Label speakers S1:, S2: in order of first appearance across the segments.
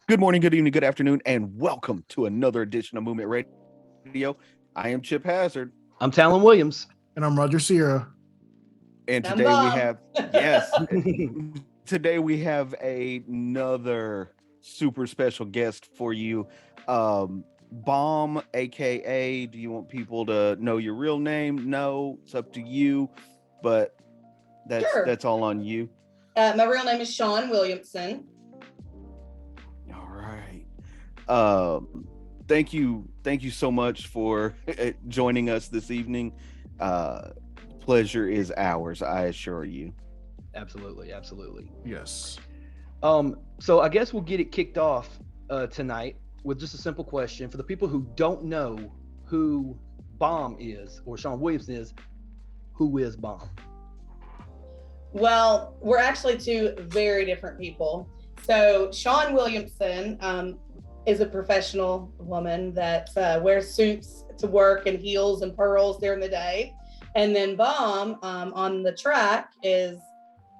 S1: Good morning, good evening, good afternoon, and welcome to another edition of Movement Radio. I am Chip Hazard,
S2: I'm Talon Williams.
S3: And I'm Roger Sierra.
S1: and
S4: I'm
S1: today we
S4: Bob.
S1: have today we have another super special guest for you. Bomb, aka, do you want people to know your real name? No, it's up to you, but
S4: Sure.
S1: that's all on you.
S4: My real name is Sean Williamson.
S1: All right. Thank you so much for joining us this evening. Pleasure is ours, I assure you.
S2: Absolutely.
S3: Yes.
S2: So I guess we'll get it kicked off tonight with just a simple question for the people who don't know who Bomb is or Sean Williamson is. Who is Bomb?
S4: Well, we're actually two very different people. So Sean Williamson is a professional woman that wears suits to work and heels and pearls during the day. And then Bomb on the track is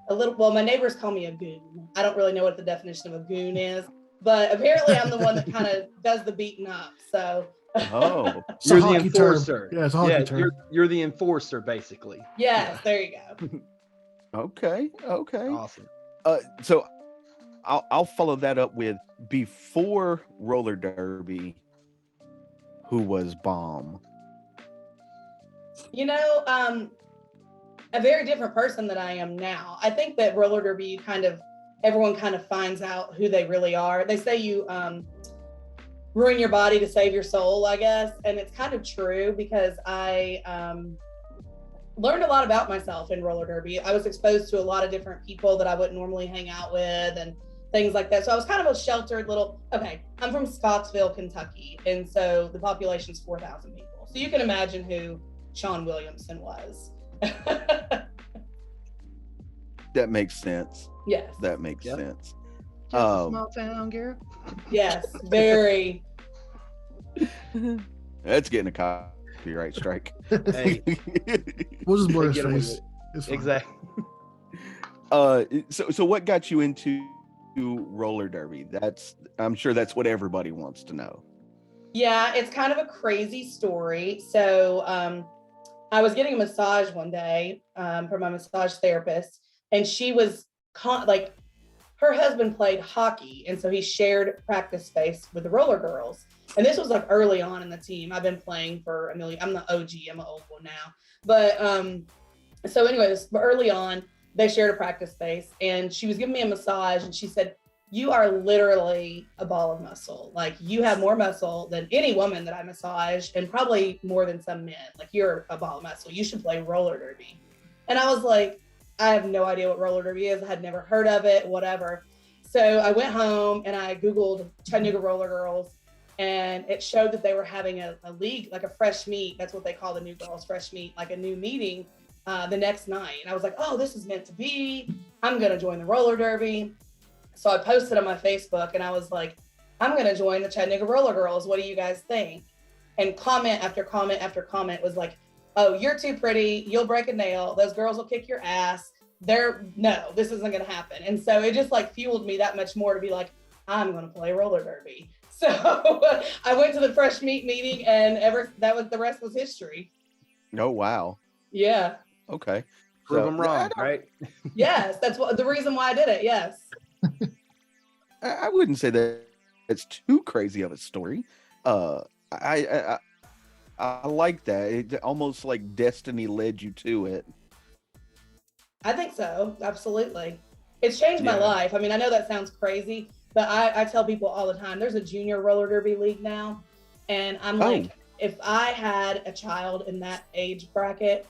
S4: my neighbors call me a goon. I don't really know what the definition of a goon is, but apparently I'm the one that kind of does the beating up. So
S1: Oh,
S2: You're
S3: a
S2: the
S3: hockey term.
S2: enforcer.
S3: Yeah, it's a hockey term.
S2: You're the enforcer, basically.
S4: yes, there you go.
S1: okay.
S2: Awesome.
S1: So I'll follow that up with before roller derby, who was Bomb?
S4: A very different person than I am now. I think that roller derby, everyone kind of finds out who they really are. They say you ruin your body to save your soul, I guess. And it's kind of true because I learned a lot about myself in roller derby. I was exposed to a lot of different people that I wouldn't normally hang out with and things like that. So I was kind of a sheltered I'm from Scottsville, Kentucky. And so the population is 4,000 people. So you can imagine who Sean Williamson was.
S1: That makes sense.
S4: Yes.
S1: That makes
S2: Yep.
S1: sense.
S2: Just a small town girl.
S4: Yes, very.
S1: That's getting a copyright strike.
S2: Hey,
S3: We'll just blur his
S2: get away
S3: face.
S2: with it.
S3: It's fine.
S2: Exactly.
S1: So what got you into roller derby? I'm sure that's what everybody wants to know.
S4: Yeah, it's kind of a crazy story. So I was getting a massage one day from my massage therapist, and she was her husband played hockey, and so he shared practice space with the roller girls. And this was like early on in the team. I've been playing for a million. I'm the OG. I'm an old one now. But so anyways, early on, they shared a practice space, and she was giving me a massage, and she said, "You are literally a ball of muscle. Like, you have more muscle than any woman that I massage, and probably more than some men. Like, you're a ball of muscle. You should play roller derby." And I was like, I have no idea what roller derby is. I had never heard of it, whatever. So I went home and I Googled Chattanooga roller girls, and it showed that they were having a league, like a fresh meet. That's what they call the new girls, fresh meet, like a new meeting the next night. And I was like, oh, this is meant to be. I'm going to join the roller derby. So I posted on my Facebook and I was like, I'm going to join the Chattanooga roller girls. What do you guys think? And comment after comment after comment was like, oh, you're too pretty. You'll break a nail. Those girls will kick your ass. No, this isn't going to happen. And so it just like fueled me that much more to be like, I'm going to play roller derby. So I went to the fresh meet meeting, and the rest was history.
S1: Oh, wow.
S4: Yeah.
S1: Okay.
S2: Prove them wrong, right?
S4: Yes, that's the reason why I did it. Yes.
S1: I wouldn't say that it's too crazy of a story. I like that. It almost like destiny led you to it.
S4: I think so. Absolutely. It's changed my life. I mean, I know that sounds crazy, but I tell people all the time, there's a junior roller derby league now. And I'm like, if I had a child in that age bracket,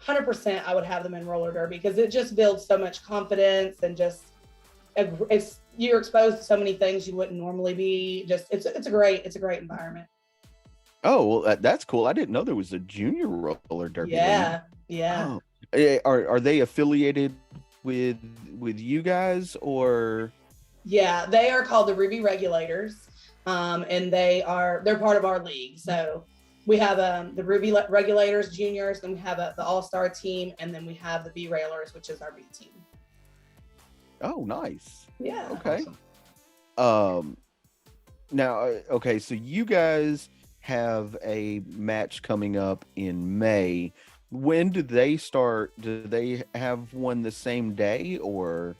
S4: 100% I would have them in roller derby, because it just builds so much confidence, and just you're exposed to so many things you wouldn't normally be. Just it's a great environment.
S1: Oh, well, that's cool. I didn't know there was a junior roller derby.
S4: Yeah.
S1: Oh. Are they affiliated with you guys, or?
S4: Yeah, they are called the Ruby Regulators, and they're part of our league. So we have the Ruby Regulators juniors, then we have the All-Star team, and then we have the B Railers, which is our B team.
S1: Oh, nice.
S4: Yeah.
S1: Okay.
S2: Awesome.
S1: Now, okay, so you guys have a match coming up in May. When do they start? Do they have one the same day or?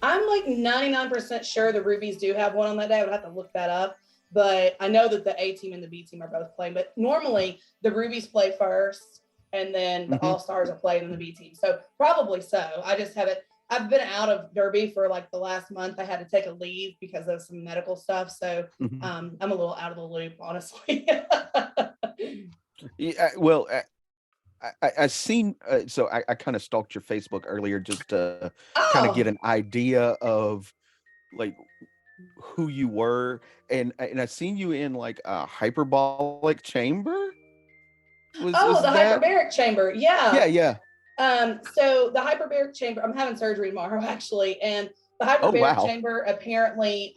S4: I'm like 99% sure the Rubies do have one on that day. I would have to look that up. But I know that the A team and the B team are both playing. But normally the Rubies play first and then the
S1: Mhm.
S4: All Stars are playing in the B team. So probably so. I just haven't. I've been out of Derby for like the last month. I had to take a leave because of some medical stuff. So
S1: Mhm.
S4: I'm a little out of the loop, honestly.
S1: Yeah, well, I seen so I kind of stalked your Facebook earlier just to kind of get
S4: Oh,
S1: an idea of like who you were, and I seen you in like a hyperbolic chamber. Was
S4: oh,
S1: is
S4: the
S1: that?
S4: hyperbaric chamber.
S1: Yeah,
S4: Yeah.
S1: yeah.
S4: So the hyperbaric chamber, I'm having surgery tomorrow actually, and the
S1: Oh
S4: hyperbaric
S1: wow.
S4: chamber apparently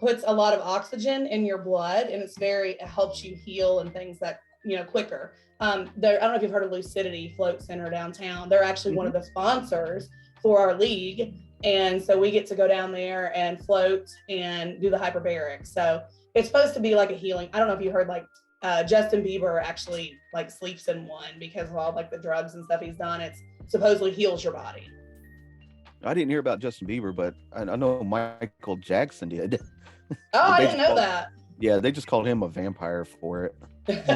S4: puts a lot of oxygen in your blood, and it helps you heal and things that quicker. I don't know if you've heard of Lucidity Float Center downtown. They're actually one of the sponsors for our league, and so we get to go down there and float and do the hyperbaric. So it's supposed to be like a healing. I don't know if you heard like Justin Bieber actually like sleeps in one because of all like the drugs and stuff he's done. It's supposedly heals your body.
S1: I didn't hear about Justin Bieber, but I know Michael Jackson did.
S4: Oh, I
S1: They
S4: didn't
S1: just
S4: know
S1: called,
S4: that.
S1: yeah, they just called him a vampire for it.
S4: It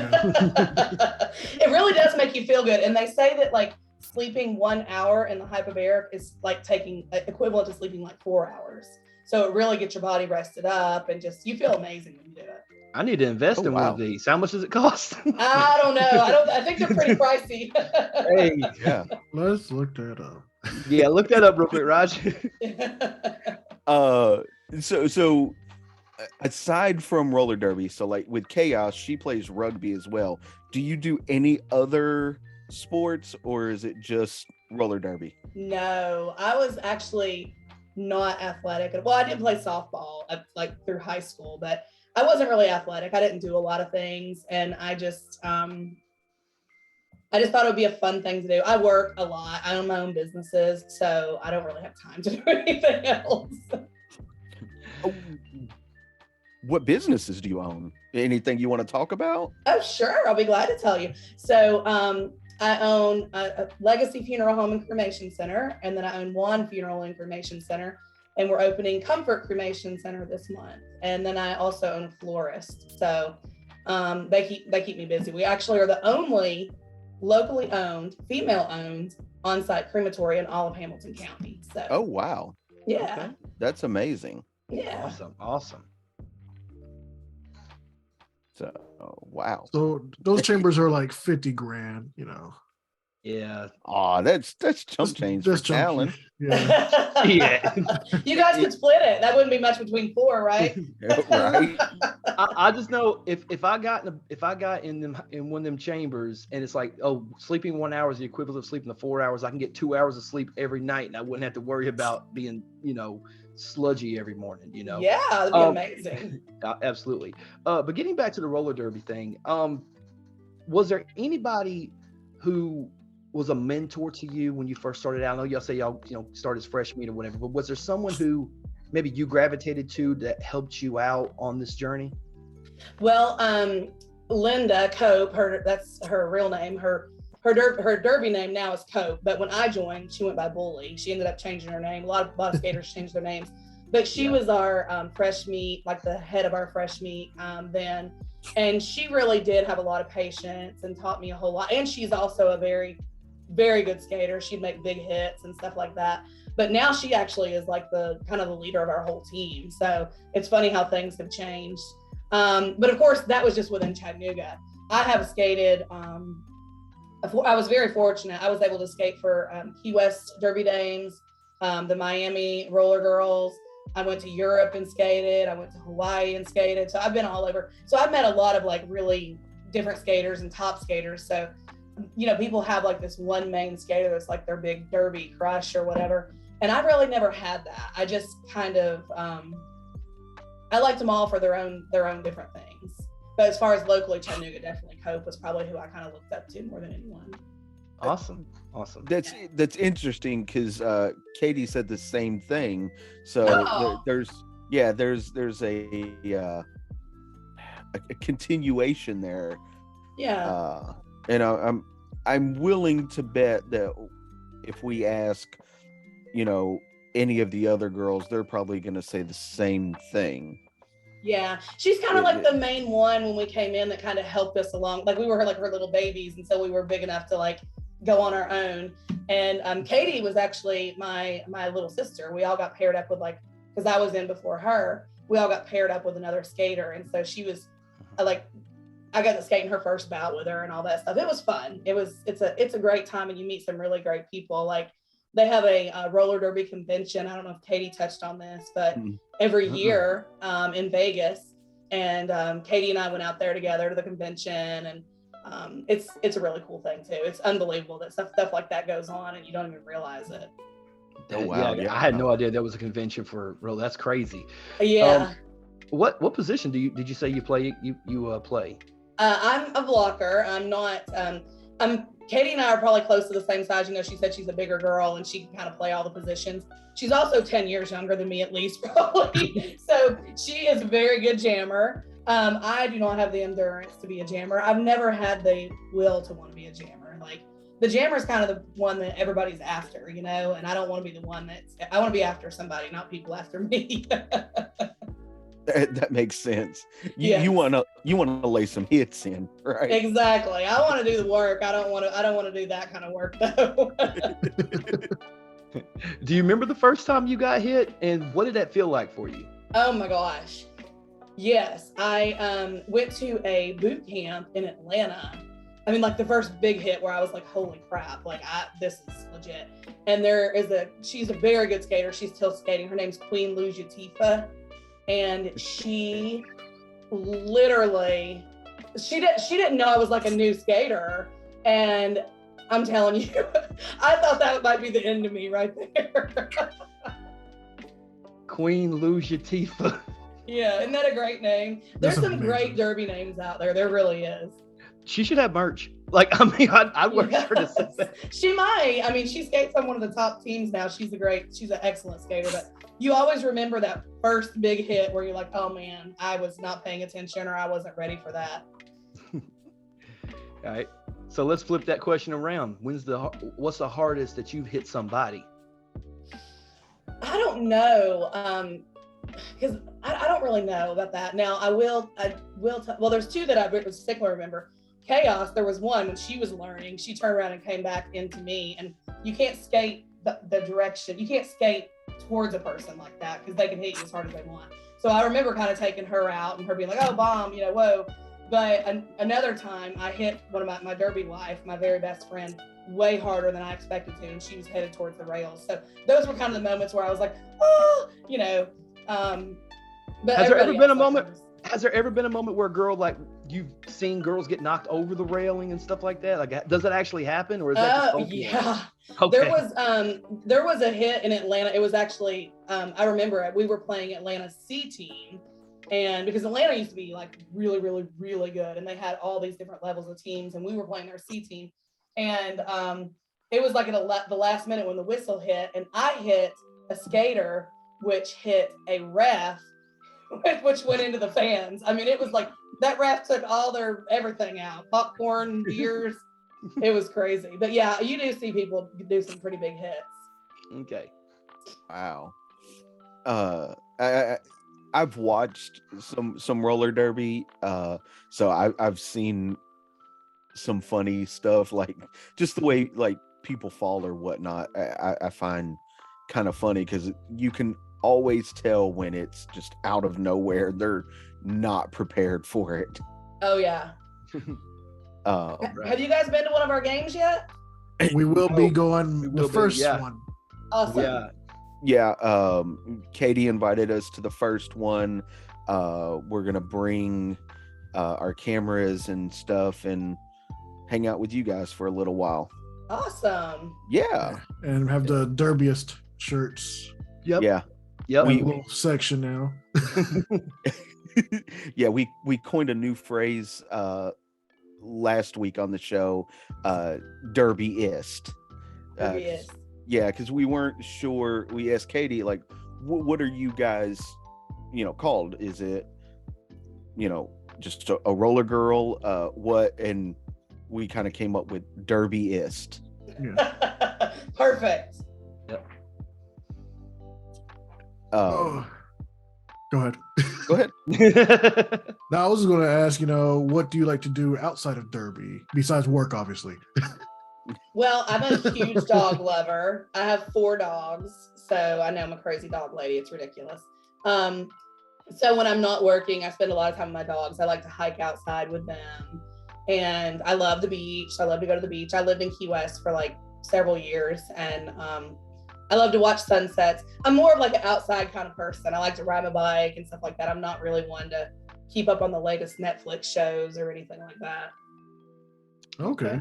S4: really does make you feel good. And they say that like sleeping 1 hour in the hyperbaric is like taking equivalent to sleeping like 4 hours. So it really gets your body rested up and just you feel amazing when you do it.
S2: I need to invest
S1: Oh,
S2: in one of
S1: wow.
S2: these. How much does it cost?
S4: I don't know. I think they're pretty pricey.
S2: Hey,
S1: Yeah.
S3: Let's look that up.
S2: yeah, look that up real quick, Raj.
S1: So aside from roller derby, so like with Chaos, she plays rugby as well. Do you do any other sports or is it just roller derby?
S4: No, I was actually not athletic. Well, I did play softball like through high school, but I wasn't really athletic. I didn't do a lot of things, and I just thought it would be a fun thing to do. I work a lot. I own my own businesses, so I don't really have time to do anything else.
S1: Oh, what businesses do you own? Anything you want to talk about?
S4: Oh, sure. I'll be glad to tell you. So I own a Legacy Funeral Home and Cremation Center, and then I own One Funeral and Cremation Center, and we're opening Comfort Cremation Center this month. And then I also own a florist. So they keep me busy. We actually are the only locally owned, female-owned on-site crematory in all of Hamilton County. So
S1: Oh wow.
S4: yeah,
S2: Okay.
S1: That's amazing.
S4: yeah.
S2: Awesome.
S1: So wow.
S3: So those chambers are like 50 grand, you know.
S2: Yeah.
S1: Oh, that's chump change for
S3: That's chunky.
S1: Talon.
S3: Yeah.
S2: Yeah.
S4: You guys could split it. That wouldn't be much between four, right?
S1: Right.
S2: I just know if I got in one of them chambers and it's like, oh, sleeping 1 hour is the equivalent of sleeping the 4 hours, I can get 2 hours of sleep every night and I wouldn't have to worry about being, sludgy every morning,
S4: Yeah, that'd be amazing.
S2: Absolutely. But getting back to the roller derby thing, was there anybody who was a mentor to you when you first started out? I know y'all say y'all started as freshmen or whatever, but was there someone who maybe you gravitated to that helped you out on this journey?
S4: Well, Linda Cope, that's her real name. Her derby name now is Cope, but when I joined, she went by Bully. She ended up changing her name. A lot of skaters changed their names, but she was our fresh meat, like the head of our fresh meat then. And she really did have a lot of patience and taught me a whole lot. And she's also a very, very good skater. She'd make big hits and stuff like that. But now she actually is like the kind of the leader of our whole team. So it's funny how things have changed. But of course, that was just within Chattanooga. I have skated. I was very fortunate. I was able to skate for Key West Derby Dames, the Miami Roller Girls. I went to Europe and skated. I went to Hawaii and skated. So I've been all over. So I've met a lot of like really different skaters and top skaters. So, people have like this one main skater that's like their big derby crush or whatever. And I really never had that. I just kind of, I liked them all for their own different things. But as far as locally, Chattanooga, definitely Cope was probably who I kind of looked up to more than anyone.
S2: Awesome.
S1: That's interesting because Katie said the same thing. So yeah, there's a continuation there.
S4: Yeah.
S1: And I'm willing to bet that if we ask, you know, any of the other girls, they're probably going to say the same thing.
S4: Yeah, she's kind of like
S1: It-
S4: the main one when we came in that kind of helped us along. Like we were like her little babies, and so we were big enough to like go on our own. And Katie was actually my little sister. We all got paired up with like, because I was in before her. We all got paired up with another skater, and so she was like, I got to skate in her first bout with her and all that stuff. It was fun. It's a great time, and you meet some really great people. Like they have a roller derby convention. I don't know if Katie touched on this, but every year in Vegas, and Katie and I went out there together to the convention, and it's a really cool thing too. It's unbelievable that stuff like that goes on, and you don't even realize it.
S1: Oh, wow,
S2: Yeah,
S1: yeah.
S2: I had no idea there was a convention for real. That's crazy.
S4: Yeah,
S2: What position did you say you play? You play?
S4: I'm a blocker. I'm not. Katie and I are probably close to the same size. You know, she said she's a bigger girl and she can kind of play all the positions. She's also 10 years younger than me, at least, probably. So she is a very good jammer. I do not have the endurance to be a jammer. I've never had the will to want to be a jammer. Like the jammer is kind of the one that everybody's after, you know, and I don't want to be the one I want to be after somebody, not people after me.
S1: That makes sense.
S4: Yes.
S1: You want to lay some hits in, right?
S4: Exactly. I want to do the work. I don't want to do that kind of work though.
S2: Do you remember the first time you got hit, and what did that feel like for you?
S4: Oh my gosh. Yes, I went to a boot camp in Atlanta. I mean, like the first big hit where I was like, holy crap, like this is legit. And she's a very good skater. She's still skating. Her name's Queen Lujatifa. And she literally, she didn't know I was like a new skater. And I'm telling you, I thought that might be the end of me right there.
S2: Queen Lujatifa.
S4: Yeah, isn't that a great name? There's
S3: That's
S4: some
S3: amazing.
S4: great derby names out there. There really is.
S2: She should have merch. Like, I mean, I work for
S4: Yes.
S2: this.
S4: She might. I mean, she skates on one of the top teams now. She's an excellent skater, but you always remember that first big hit where you're like, oh man, I was not paying attention or I wasn't ready for that.
S2: All right. So let's flip that question around. What's the hardest that you've hit somebody?
S4: I don't know. Because I don't really know about that. Now I will well, there's two that I particularly remember. Chaos, there was one when she was learning, she turned around and came back into me, and you can't skate the direction. You can't skate towards a person like that because they can hit you as hard as they want. So I remember kind of taking her out and her being like, oh, bomb, you know, whoa. But another time I hit one of my derby wife, my very best friend, way harder than I expected to, and she was headed towards the rails. So those were kind of the moments where I was like, oh, you know. But
S2: Has there ever been a
S4: else,
S2: moment? Has there ever been a moment where a girl, like, you've seen girls get knocked over the railing and stuff like that? Like, does that actually happen, or is that just folklore?
S4: Yeah.
S2: Okay.
S4: There was a hit in Atlanta. It was actually I remember it. We were playing Atlanta's C team, and because Atlanta used to be like really, really, really good, and they had all these different levels of teams, and we were playing their C team, and it was like at the last minute when the whistle hit, and I hit a skater, which hit a ref, which went into the fans. I mean, it was like that ref took all their everything out, popcorn, beers. It was crazy. But yeah, you do see people do some pretty big hits.
S2: Okay.
S1: Wow. I've watched some roller derby. So I've seen some funny stuff, like just the way like people fall or whatnot. I find kind of funny because you can always tell when it's just out of nowhere. They're not prepared for it.
S4: Oh yeah. Have you guys been to one of our games yet?
S3: We will be going
S2: will
S3: the
S2: be,
S3: first
S2: yeah.
S3: one.
S4: Awesome.
S2: Yeah.
S1: Katie invited us to the first one. We're gonna bring our cameras and stuff and hang out with you guys for a little while.
S4: Awesome.
S1: Yeah.
S3: And have the derbiest shirts.
S2: Yep.
S1: Yeah.
S2: Yep.
S3: We little section now.
S1: Yeah, we coined a new phrase last week on the show, derbyist.
S4: Yes.
S1: Yeah, because we weren't sure. We asked Katie, like, what are you guys called? Is it, just a roller girl? What? And we kind of came up with derbyist.
S3: Yeah.
S4: Perfect.
S2: Yep.
S3: Oh, go ahead.
S1: Go ahead.
S3: Now, I was going to ask, what do you like to do outside of Derby besides work, obviously?
S4: Well, I'm a huge dog lover. I have 4 dogs, so I know I'm a crazy dog lady. It's ridiculous. So when I'm not working, I spend a lot of time with my dogs. I like to hike outside with them, and I love the beach. I love to go to the beach. I lived in Key West for like several years, and I love to watch sunsets. I'm more of like an outside kind of person. I like to ride my bike and stuff like that. I'm not really one to keep up on the latest Netflix shows or anything like that.
S3: Okay.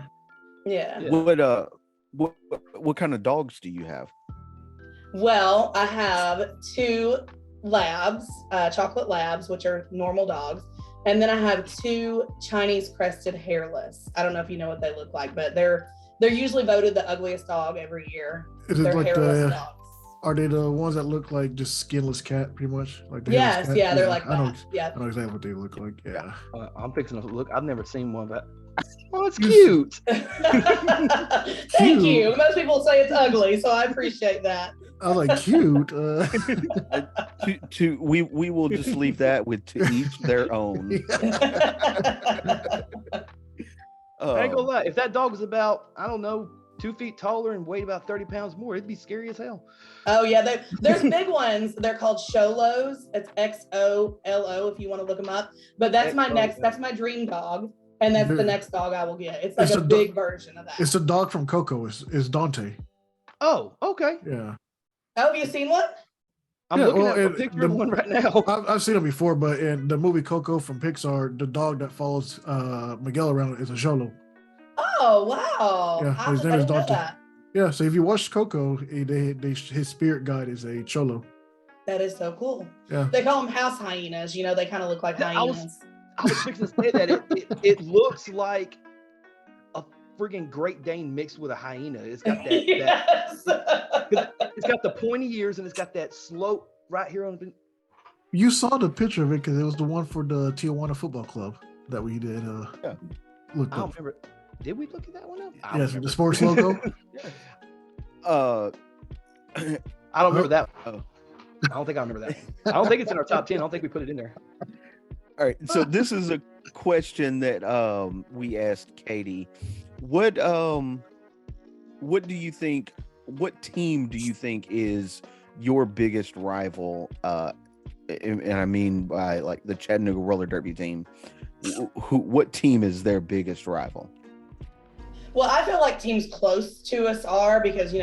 S4: Yeah.
S1: What kind of dogs do you have?
S4: Well, I have 2 labs, chocolate labs, which are normal dogs. And then I have 2 Chinese crested hairless. I don't know if you know what they look like, but they're usually voted the ugliest dog every year.
S3: Is it
S4: They're
S3: like
S4: hairless dogs.
S3: Are they the ones that look like just skinless cat, pretty much? Like the
S4: Yes,
S3: hairless cat?
S4: yeah, they're like
S3: I know,
S4: that. Yeah.
S3: I know exactly what they look like. Yeah.
S2: I'm fixing to look. I've never seen one, but it's cute.
S4: Thank you. Most people say it's ugly, so I appreciate that.
S3: I was like, cute.
S1: We will just leave that with to each their own.
S2: I ain't gonna lie. If that dog was about, I don't know, 2 feet taller and weighed about 30 pounds more, it'd be scary as hell.
S4: Oh yeah, there's big ones. They're called Xolos. It's XOLO if you want to look them up. But that's that's my dream dog, and that's the next dog I will get. It's like a big version of that.
S3: It's a dog from Coco. It's Dante.
S2: Oh, okay.
S3: Yeah.
S4: Oh, have you seen one?
S2: I'm looking at a picture of one right now.
S3: I've seen it before, but in the movie Coco from Pixar, the dog that follows Miguel around is a Xolo.
S4: Oh wow!
S3: Yeah, his name is Dante. Yeah, so if you watch Coco, his spirit guide is a Cholo.
S4: That is so cool.
S3: Yeah,
S4: they call them house hyenas. They kind of look like hyenas.
S2: I was fixing to say that it looks like a friggin' Great Dane mixed with a hyena. It's got that.
S4: Yes.
S2: It's got the pointy ears and it's got that slope right here on the.
S3: You saw the picture of it because it was the one for the Tijuana Football Club that we did. Looked
S2: I don't
S3: up.
S2: remember. Did we look at that one up?
S3: Yes, the sports logo.
S2: I don't remember that. I don't think I remember that. I don't think it's in our top 10. I don't think we put it in there.
S1: All right. So this is a question that we asked Katie. What do you think? What team do you think is your biggest rival? And I mean by like the Chattanooga roller derby team. What team is their biggest rival?
S4: Well, I feel like teams close to us are because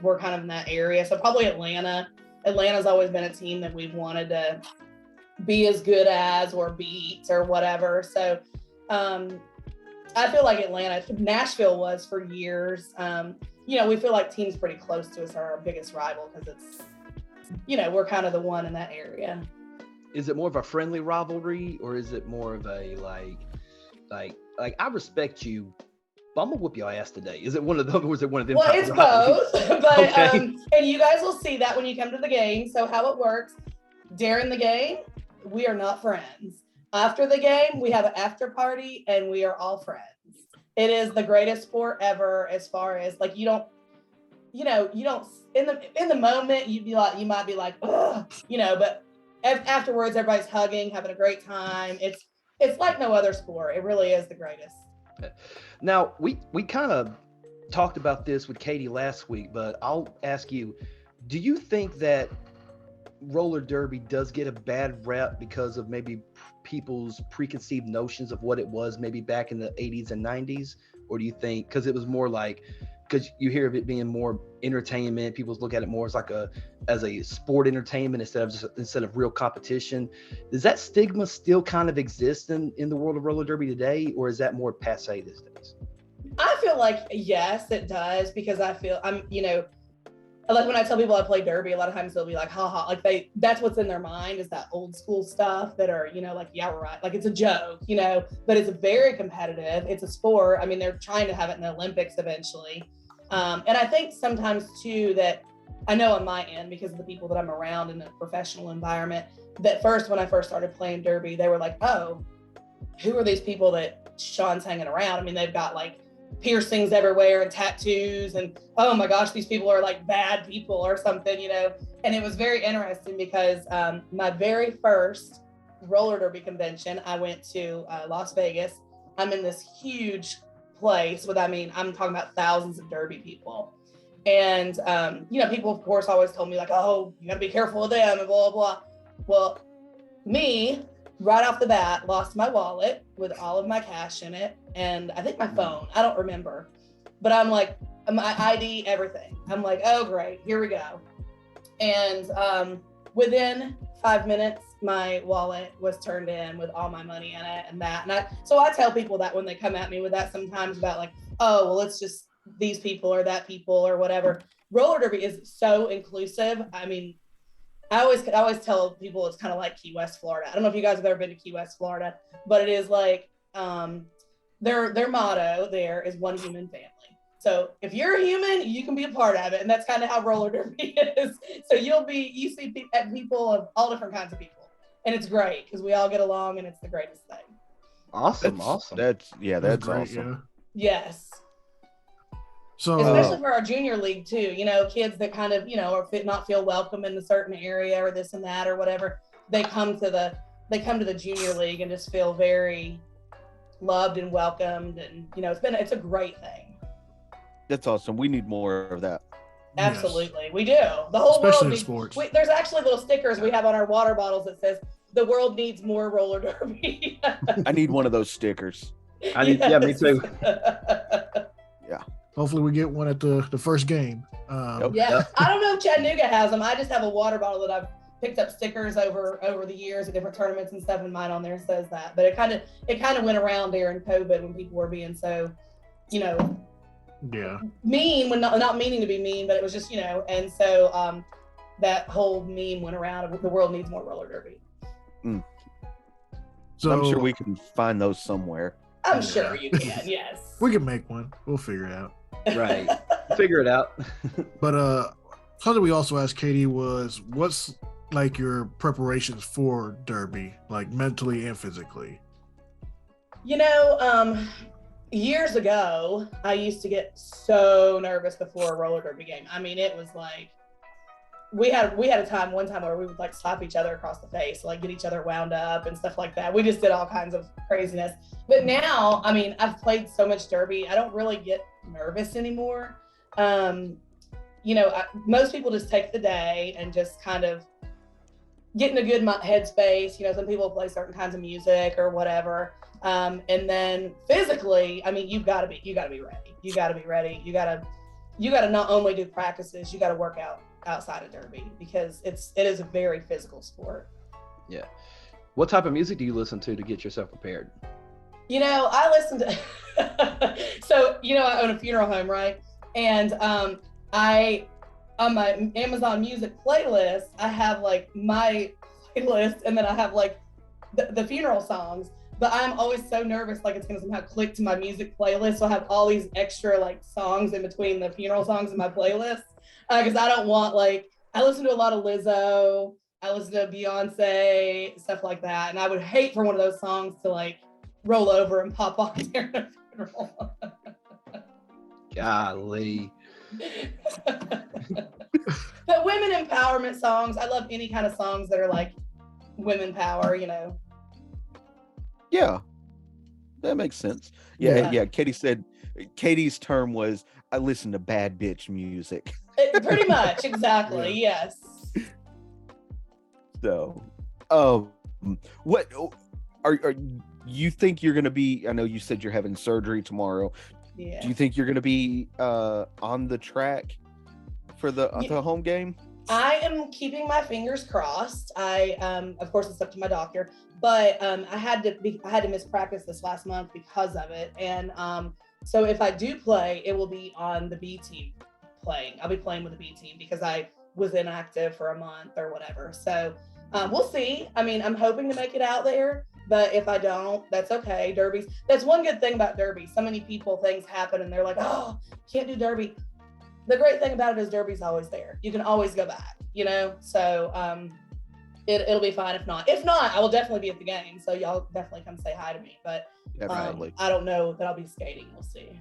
S4: we're kind of in that area. So probably Atlanta. Atlanta's always been a team that we've wanted to be as good as or beat or whatever. So I feel like Atlanta. Nashville was for years. We feel like teams pretty close to us are our biggest rival because it's we're kind of the one in that area.
S2: Is it more of a friendly rivalry or is it more of a like I respect you, but I'm gonna whoop your ass today? Is it one of them or is it one of them?
S4: Well, it's both, but
S2: okay.
S4: And you guys will see that when you come to the game. So how it works, during the game, we are not friends. After the game, we have an after party and we are all friends. It is the greatest sport ever as far as like you don't in the moment you might be like, ugh, but afterwards everybody's hugging, having a great time. It's like no other sport. It really is the greatest.
S2: Now we kind of talked about this with Katie last week, but I'll ask you, do you think that roller derby does get a bad rep because of maybe people's preconceived notions of what it was maybe back in the 80s and 90s? Or do you think because it was more like, because you hear of it being more entertainment, people look at it more as a sport entertainment instead of real competition? Does that stigma still kind of exist in the world of roller derby today, or is that more passe these days?
S4: I feel like yes, it does, because I feel like when I tell people I play derby, a lot of times they'll be like, haha, like that's what's in their mind is that old school stuff that are, like, yeah, we're right. Like it's a joke, but it's very competitive. It's a sport. I mean, they're trying to have it in the Olympics eventually. And I think sometimes too, that I know on my end, because of the people that I'm around in a professional environment, that first, when I first started playing Derby, they were like, oh, who are these people that Sean's hanging around? I mean, they've got like piercings everywhere and tattoos, and oh my gosh, these people are like bad people or something, you know? And it was very interesting because my very first roller derby convention, I went to Las Vegas. I'm in this huge place with, I mean, I'm talking about thousands of derby people. And, you know, people, of course, always told me like, oh, you got to be careful of them and blah, blah, blah. Well, me, right off the bat, lost my wallet with all of my cash in it. And I think my phone, I don't remember. But I'm like, my ID, everything. I'm like, oh, great, here we go. And within 5 minutes, my wallet was turned in with all my money in it and that. And so I tell people that when they come at me with that sometimes about like, oh, well, it's just these people or that people or whatever. Roller derby is so inclusive. I mean, I always tell people it's kind of like Key West, Florida. I don't know if you guys have ever been to Key West, Florida, but it is like their motto there is one human family. So if you're a human, you can be a part of it, and that's kind of how roller derby is. So you see people of all different kinds of people, and it's great because we all get along, and it's the greatest thing.
S2: Awesome.
S1: That's
S3: Great,
S1: awesome.
S3: yeah.
S4: Yes.
S3: So
S4: Especially for our junior league too, you know, kids that kind of, you know, or not feel welcome in a certain area or this and that or whatever, they come to the junior league and just feel very loved and welcomed, and you know, it's a great thing.
S1: That's awesome. We need more of that.
S4: Absolutely, we do. The whole
S3: especially
S4: world
S3: in
S4: needs
S3: sports.
S4: There's actually little stickers we have on our water bottles that says the world needs more roller derby.
S1: I need one of those stickers.
S2: Yeah, me too.
S3: Hopefully we get one at the first game.
S4: Yeah, I don't know if Chattanooga has them. I just have a water bottle that I've picked up stickers over the years at different tournaments and stuff, and mine on there says that. But it kind of went around during COVID when people were being so, you know, mean, when not meaning to be mean, but it was just, you know, and so that whole meme went around of the world needs more roller derby.
S3: So
S1: I'm sure we can find those somewhere.
S4: I'm sure you can. Yes,
S3: we can make one. We'll figure it out.
S2: Right. Figure it out.
S3: But something we also asked Katie was, what's like your preparations for derby, like mentally and physically?
S4: You know, years ago, I used to get so nervous before a roller derby game. I mean, it was like we had one time where we would like slap each other across the face, like get each other wound up and stuff like that. We just did all kinds of craziness. But now, I mean, I've played so much derby, I don't really get nervous anymore. You know, most people just take the day and just kind of get in a good headspace. You know, some people play certain kinds of music or whatever. And then physically, I mean, you gotta be ready. You gotta be ready. You gotta not only do practices, you gotta work out outside of derby, because it is a very physical sport.
S2: Yeah. What type of music do you listen to get yourself prepared?
S4: You know, I listen to so, you know, I own a funeral home, right? And I on my Amazon Music playlist, I have like my playlist, and then I have like the funeral songs. But I'm always so nervous, like it's gonna somehow click to my music playlist. So I have all these extra like songs in between the funeral songs in my playlist, because I don't want, like, I listen to a lot of Lizzo, I listen to Beyonce, stuff like that, and I would hate for one of those songs to like roll over and pop off during a funeral.
S2: Golly.
S4: But women empowerment songs, I love any kind of songs that are like women power, you know.
S1: Yeah, that makes sense. Yeah. Katie's term was, I listen to bad bitch music.
S4: Pretty much, exactly. Yes.
S1: So, what are you think you're gonna be? I know you said you're having surgery tomorrow.
S4: Yeah.
S1: Do you think you're gonna be on the track for the home game?
S4: I am keeping my fingers crossed. Of course, it's up to my doctor, but I had to miss practice this last month because of it. And so if I do play, it will be on the B team playing. I'll be playing with the B team because I was inactive for a month or whatever. So we'll see. I mean, I'm hoping to make it out there, but if I don't, that's okay. Derbies. That's one good thing about derby. So many things happen and they're like, oh, can't do derby. the great thing about it is Derby's always there. You can always go back, you know? So it'll be fine if not. If not, I will definitely be at the game. So y'all definitely come say hi to me. But
S1: Definitely.
S4: I don't know that I'll be skating. We'll see.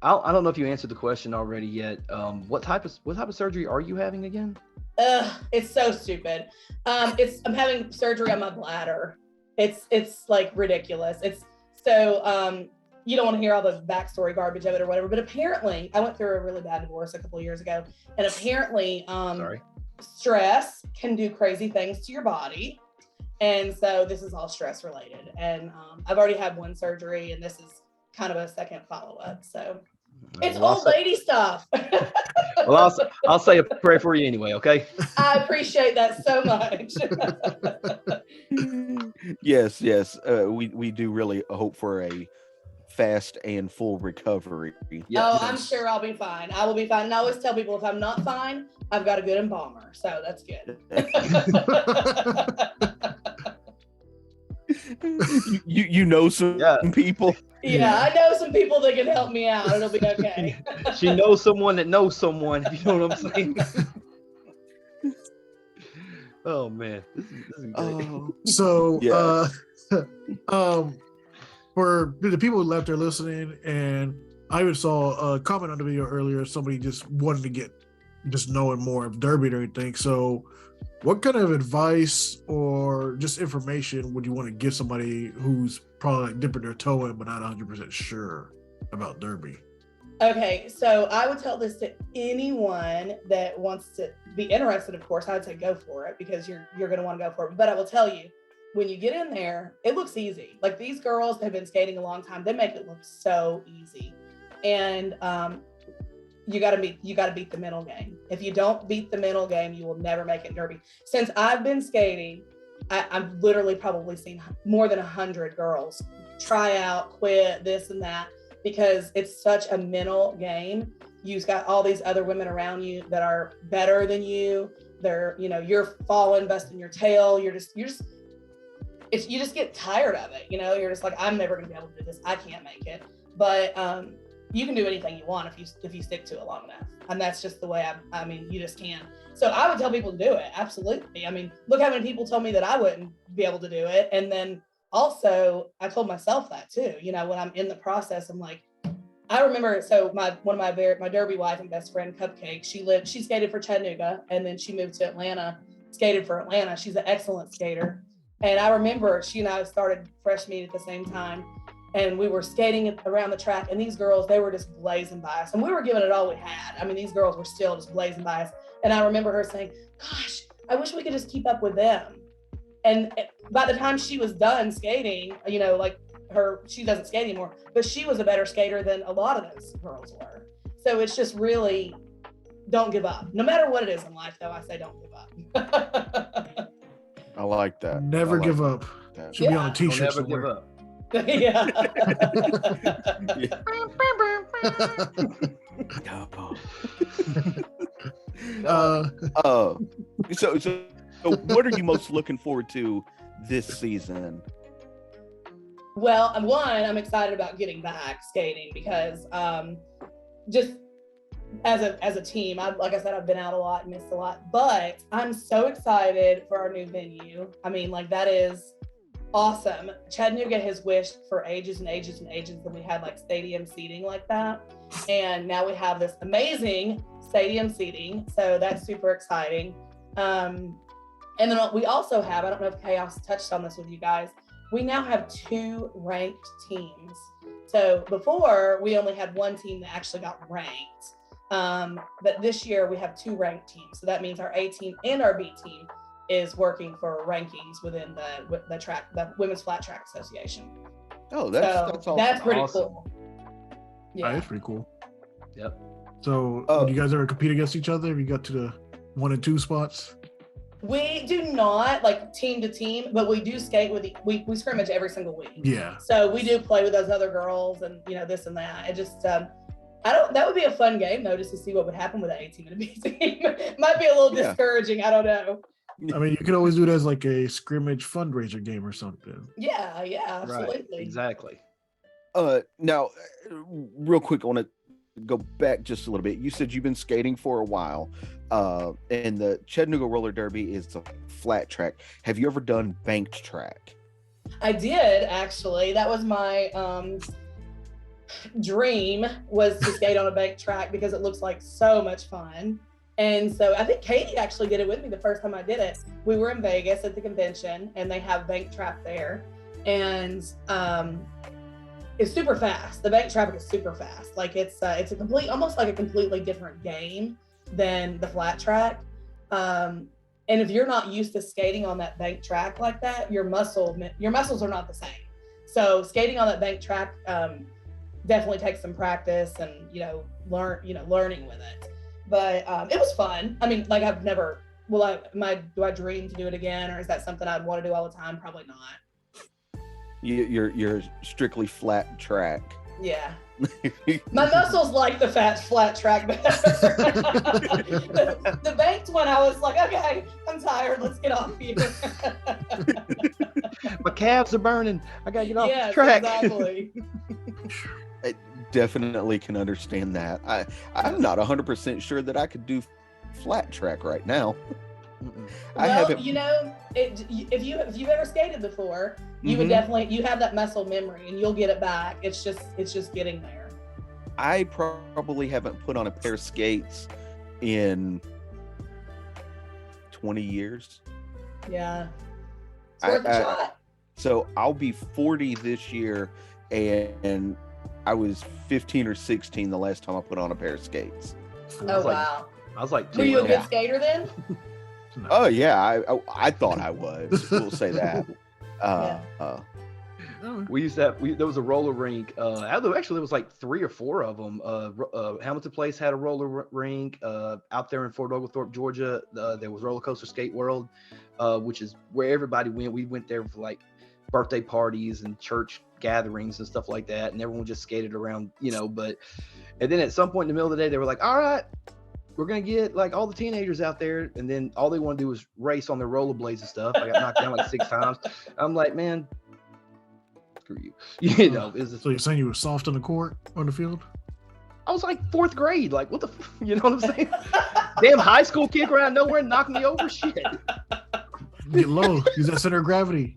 S2: I don't know if you answered the question already yet. What type of surgery are you having again?
S4: It's so stupid. I'm having surgery on my bladder. It's like ridiculous. It's so you don't want to hear all the backstory garbage of it or whatever, but apparently I went through a really bad divorce a couple of years ago, and apparently stress can do crazy things to your body. And so this is all stress related. And I've already had one surgery, and this is kind of a second follow-up. So it's old lady stuff.
S2: Well, I'll say a prayer for you anyway, okay?
S4: I appreciate that so much.
S1: Yes. We do really hope for a fast and full recovery.
S4: Oh, I'm sure I'll be fine. I will be fine. And I always tell people if I'm not fine, I've got a good embalmer. So that's good.
S1: you know some people.
S4: Yeah, I know some people that can help me out. It'll be okay.
S2: She knows someone that knows someone, if you know what I'm saying. Oh man, this is great.
S3: So for the people who left there listening, and I even saw a comment on the video earlier, somebody just wanted to get just knowing more of Derby and everything. So what kind of advice or just information would you want to give somebody who's probably like dipping their toe in but not 100% sure about Derby?
S4: Okay, so I would tell this to anyone that wants to be interested. Of course, I would say go for it, because you're going to want to go for it. But I will tell you, when you get in there, it looks easy. Like, these girls have been skating a long time. They make it look so easy. And you got to beat the mental game. If you don't beat the mental game, you will never make it in Derby. Since I've been skating, I've literally probably seen more than 100 girls try out, quit, this and that, because it's such a mental game. You've got all these other women around you that are better than you. They're, you're falling, busting your tail. You just get tired of it. You're just like, I'm never going to be able to do this. I can't make it. But you can do anything you want if you stick to it long enough. And that's just the way you just can. So I would tell people to do it. Absolutely. Look how many people told me that I wouldn't be able to do it. And then also I told myself that too, when I'm in the process, I'm like, I remember, so my Derby wife and best friend, Cupcake, she skated for Chattanooga, and then she moved to Atlanta, skated for Atlanta. She's an excellent skater. And I remember she and I started fresh meet at the same time, and we were skating around the track, and these girls, they were just blazing by us, and we were giving it all we had. These girls were still just blazing by us. And I remember her saying, gosh, I wish we could just keep up with them. And by the time she was done skating, she doesn't skate anymore, but she was a better skater than a lot of those girls were. So it's just really, don't give up. No matter what it is in life, though, I say don't give up.
S1: I like that.
S3: Never give up. Should be on a t-shirt somewhere.
S2: Never give up.
S4: Yeah.
S1: So what are you most looking forward to this season?
S4: Well, I'm excited about getting back skating, because just as a team, like I said, I've been out a lot and missed a lot, but I'm so excited for our new venue. That is awesome. Chattanooga has wished for ages and ages and ages that we had like stadium seating like that. And now we have this amazing stadium seating. So that's super exciting. And then we also have, I don't know if Chaos touched on this with you guys, we now have 2 ranked teams. So before, we only had one team that actually got ranked. But this year we have 2 ranked teams. So that means our A team and our B team is working for rankings within the Women's Flat Track Association.
S1: Oh, that's awesome.
S4: That's pretty cool.
S3: Yeah, that's pretty cool.
S2: Yep.
S3: So, do you guys ever compete against each other? Have you got to the 1 and 2 spots?
S4: We do not, like, team to team, but we do skate we scrimmage every single week.
S3: Yeah.
S4: So we do play with those other girls and this and that. It just that would be a fun game though, just to see what would happen with an A team and a B team. Might be a little discouraging. I don't know.
S3: You could always do it as like a scrimmage fundraiser game or something.
S4: Yeah, absolutely.
S2: Right, exactly.
S1: Now, real quick on it, go back just a little bit. You said you've been skating for a while, and the Chattanooga Roller Derby is a flat track. Have you ever done banked track?
S4: I did actually. That was my dream, was to skate on a bank track because it looks like so much fun. And so I think Katie actually did it with me the first time I did it. We were in Vegas at the convention, and they have bank track there, and it's super fast. The bank track is super fast. Like it's a complete, almost like a completely different game than the flat track. And if you're not used to skating on that bank track like that, your muscles are not the same. So skating on that bank track definitely takes some practice and learning with it. But it was fun. I mean, like I've never. Do I dream to do it again, or is that something I'd want to do all the time? Probably not.
S1: You're strictly flat track.
S4: Yeah. My muscles like the flat track better. the banked one, I was like, okay, I'm tired. Let's get off here.
S2: My calves are burning. I gotta get off
S4: Yes,
S2: the track.
S4: Exactly.
S1: I definitely can understand that. I'm not 100% sure that I could do flat track right now. I haven't.
S4: If you've ever skated before, you would definitely, you have that muscle memory and you'll get it back. It's just getting there.
S1: I probably haven't put on a pair of skates in 20 years.
S4: Yeah. It's worth a shot.
S1: So I'll be 40 this year, and I was 15 or 16 the last time I put on a pair of skates.
S4: Oh, wow.
S2: I was like,
S4: were you a good skater then?
S1: Oh yeah, I thought I was. We'll say that.
S2: We used to have, there was a roller rink. Actually, there was like 3 or 4 of them. Hamilton Place had a roller rink. Out there in Fort Oglethorpe, Georgia, there was Roller Coaster Skate World, which is where everybody went. We went there for like birthday parties and church gatherings and stuff like that, and everyone just skated around, But and then at some point in the middle of the day, they were like, "All right, we're gonna get like all the teenagers out there," and then all they want to do is race on their rollerblades and stuff. I got knocked down like 6 times. I'm like, man, screw you.
S3: So you're saying you were soft on the court, on the field?
S2: I was like 4th grade. Like, what the, you know what I'm saying? Damn high school kid around nowhere and knock me over. Shit.
S3: Get low. Use that center of gravity.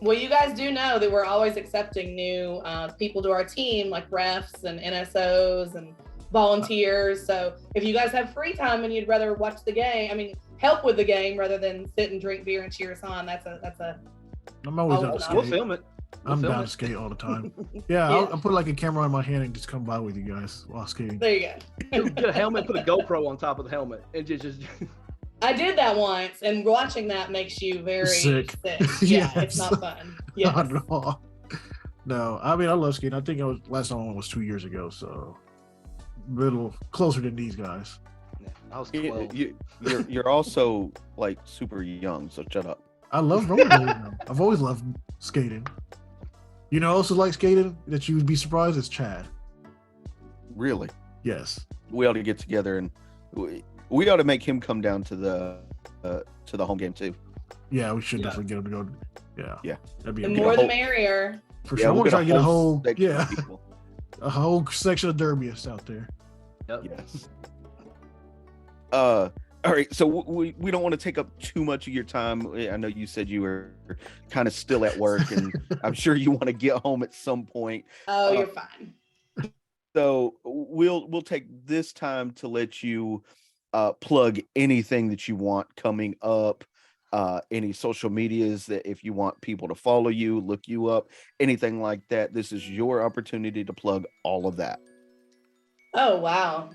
S4: Well, you guys do know that we're always accepting new people to our team, like refs and NSOs and volunteers. So if you guys have free time and you'd rather watch the game, help with the game rather than sit and drink beer and cheer us on, that's a.
S3: I'm always down to skate.
S2: We'll film it.
S3: I'm down to skate all the time. Yeah,
S4: Yeah.
S3: I'll put like a camera in my hand and just come by with you guys while skating.
S4: There you go.
S2: Get a helmet, put a GoPro on top of the helmet, and just.
S4: I did that once, and watching that makes you very
S3: Sick.
S4: Yeah,
S3: Yes.
S4: it's not fun. Yeah.
S3: Not at all. No, I love skating. I think last time I went was 2 years ago, so a little closer than these guys.
S2: I was 12.
S1: You're also like super young, so shut up.
S3: I love rollerblading. I've always loved skating. You know, also like skating that you would be surprised is Chad.
S1: Really?
S3: Yes.
S1: We ought to get together and we ought to make him come down to the home game too.
S3: Yeah, we should definitely get him to go. Yeah. That'd be
S4: The more the merrier.
S3: for sure. I want to try to get a whole
S1: section of people.
S3: a whole section of derbyists out there.
S2: Yep.
S1: Yes. All right, so we don't want to take up too much of your time. I know you said you were kind of still at work, and I'm sure you want to get home at some point.
S4: Oh, you're fine.
S1: So we'll take this time to let you plug anything that you want coming up, any social medias that if you want people to follow you, look you up, anything like that. This is your opportunity to plug all of that.
S4: Oh, wow.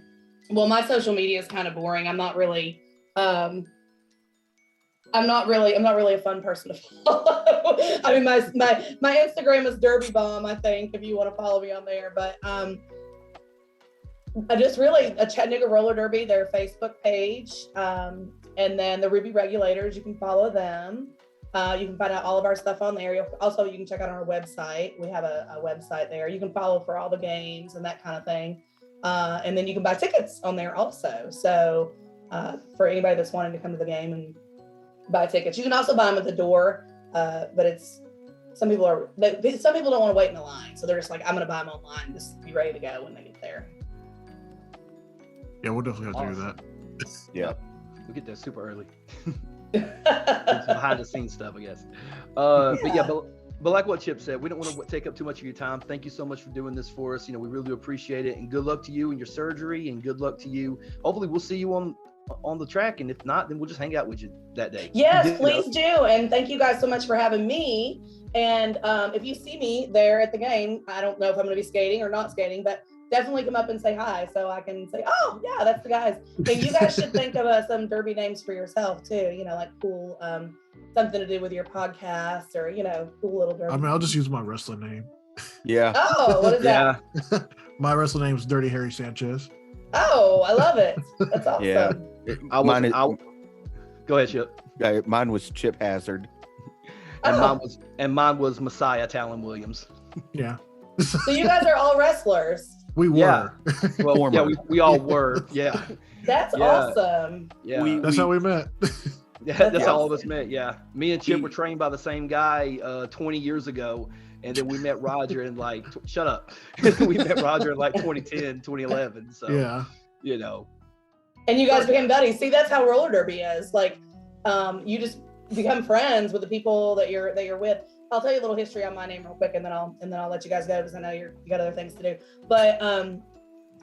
S4: Well, my social media is kind of boring. I'm not really a fun person to follow. My Instagram is Derby Bomb, I think, if you want to follow me on there. But I just really a Chattanooga Roller Derby, their Facebook page, and then the Ruby Regulators. You can follow them. You can find out all of our stuff on there. You can check out our website. We have a website there. You can follow for all the games and that kind of thing. And then you can buy tickets on there also. So for anybody that's wanting to come to the game and buy tickets, you can also buy them at the door, but it's some people don't want to wait in the line, so they're just like, I'm gonna buy them online, just be ready to go when they get there.
S3: Yeah, we'll definitely have to do that.
S1: Yeah.
S2: We get there super early. It's behind the scenes stuff, I guess. But like what Chip said, we don't want to take up too much of your time. Thank you so much for doing this for us. We really do appreciate it, and good luck to you in your surgery, and good luck to you. Hopefully we'll see you on the track, and if not, then we'll just hang out with you that day.
S4: Yes, please do. And thank you guys so much for having me. And if you see me there at the game, I don't know if I'm going to be skating or not skating, but definitely come up and say hi, so I can say, oh yeah, that's the guys. And you guys should think of some derby names for yourself too, like cool, something to do with your podcast, or cool little derby.
S3: I mean, I'll just use my wrestling name.
S1: Yeah.
S4: Oh, what is that?
S3: My wrestling name is Dirty Harry Sanchez.
S4: Oh, I love it. That's awesome.
S1: Yeah.
S2: Go ahead, Chip.
S1: Mine was Chip Hazard.
S2: And mine was Messiah Talon Williams.
S3: Yeah.
S4: So you guys are all wrestlers.
S3: We were.
S2: Yeah. Well, yeah, we all were. Yeah.
S4: That's awesome.
S2: Yeah.
S3: That's how we met.
S2: That's how all of us met. Yeah. Me and Chip were trained by the same guy 20 years ago. And then we met Roger in shut up. We met Roger in 2010, 2011. So,
S3: yeah.
S4: And you guys became buddies. See, that's how roller derby is. You just become friends with the people that you're with. I'll tell you a little history on my name real quick, and then I'll let you guys go, because I know you got other things to do. But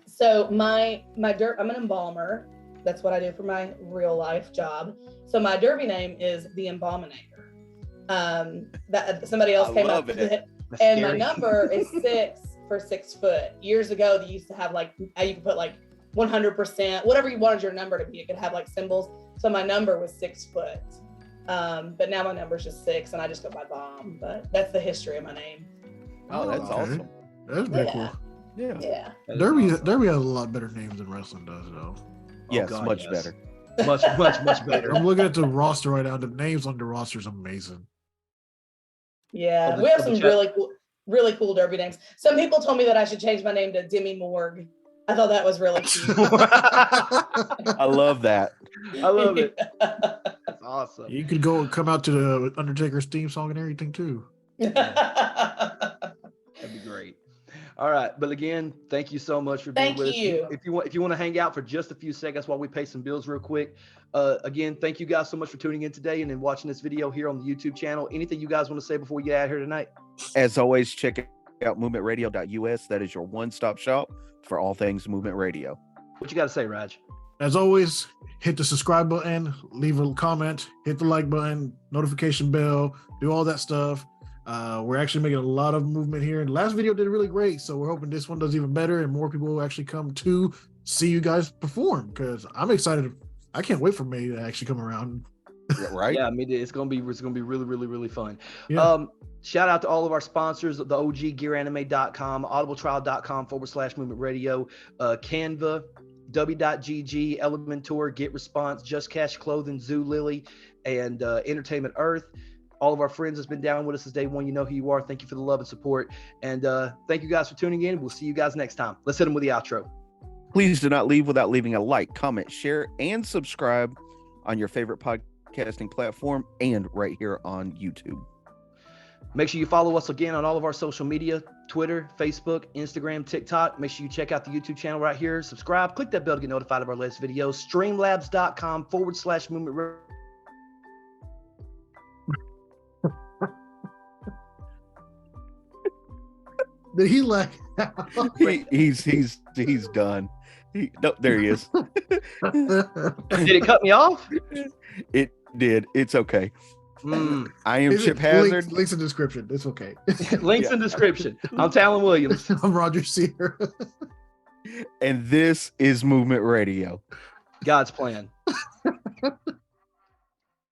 S4: so I'm an embalmer. That's what I do for my real life job. So my derby name is the Embalminator. That somebody else came up with it, and my number is 6 for 6 foot. Years ago, they used to have you could put 100%, whatever you wanted your number to be. It could have symbols. So my number was 6 foot. But now my number's just 6, and I just go by Bomb. But that's the history of my name.
S1: Oh, that's awesome.
S3: That's pretty cool.
S1: Yeah.
S3: Derby has a lot better names than wrestling does, though.
S1: Yes, much better.
S2: Much better.
S3: I'm looking at the roster right now. The names on the roster is amazing.
S4: Yeah, we have some really cool derby names. Some people told me that I should change my name to Demi Morgue. I thought that was really cute.
S1: I love that.
S2: I love it. That's awesome.
S3: You could come out to the Undertaker's theme song and everything too.
S2: That'd be great. All right, but again, thank you so much for being with us. If you want to hang out for just a few seconds while we pay some bills real quick. Again, thank you guys so much for tuning in today and then watching this video here on the YouTube channel. Anything you guys want to say before we get out of here tonight?
S1: As always, check out movementradio.us. That is your one-stop shop for all things Movement Radio.
S2: What you got to say, Raj?
S3: As always, hit the subscribe button, leave a comment, hit the like button, notification bell, do all that stuff. We're actually making a lot of movement here. And the last video did really great, so we're hoping this one does even better and more people will actually come to see you guys perform, because I'm excited. I can't wait for May to actually come around.
S1: Right?
S2: Yeah, I mean, it's gonna be really, really, really fun.
S3: Yeah.
S2: Shout out to all of our sponsors: the OG GearAnime.com, audibletrial.com/movement radio, Canva, W.GG, Elementor, GetResponse, Just Cash Clothing, Zoo Lily, and Entertainment Earth. All of our friends that's been down with us since day one. You know who you are. Thank you for the love and support. And thank you guys for tuning in. We'll see you guys next time. Let's hit them with the outro.
S1: Please do not leave without leaving a like, comment, share, and subscribe on your favorite podcasting platform and right here on YouTube.
S2: Make sure you follow us again on all of our social media: Twitter, Facebook, Instagram, TikTok. Make sure you check out the YouTube channel right here. Subscribe, click that bell to get notified of our latest videos. Streamlabs.com/movement.
S3: Did he like?
S1: He's done. There he is.
S2: Did it cut me off?
S1: It did. It's okay. I am Chip Hazard.
S3: Links in the description. It's okay.
S2: Links in description. I'm Talon Williams.
S3: I'm Roger Sear.
S1: And this is Movement Radio.
S2: God's plan.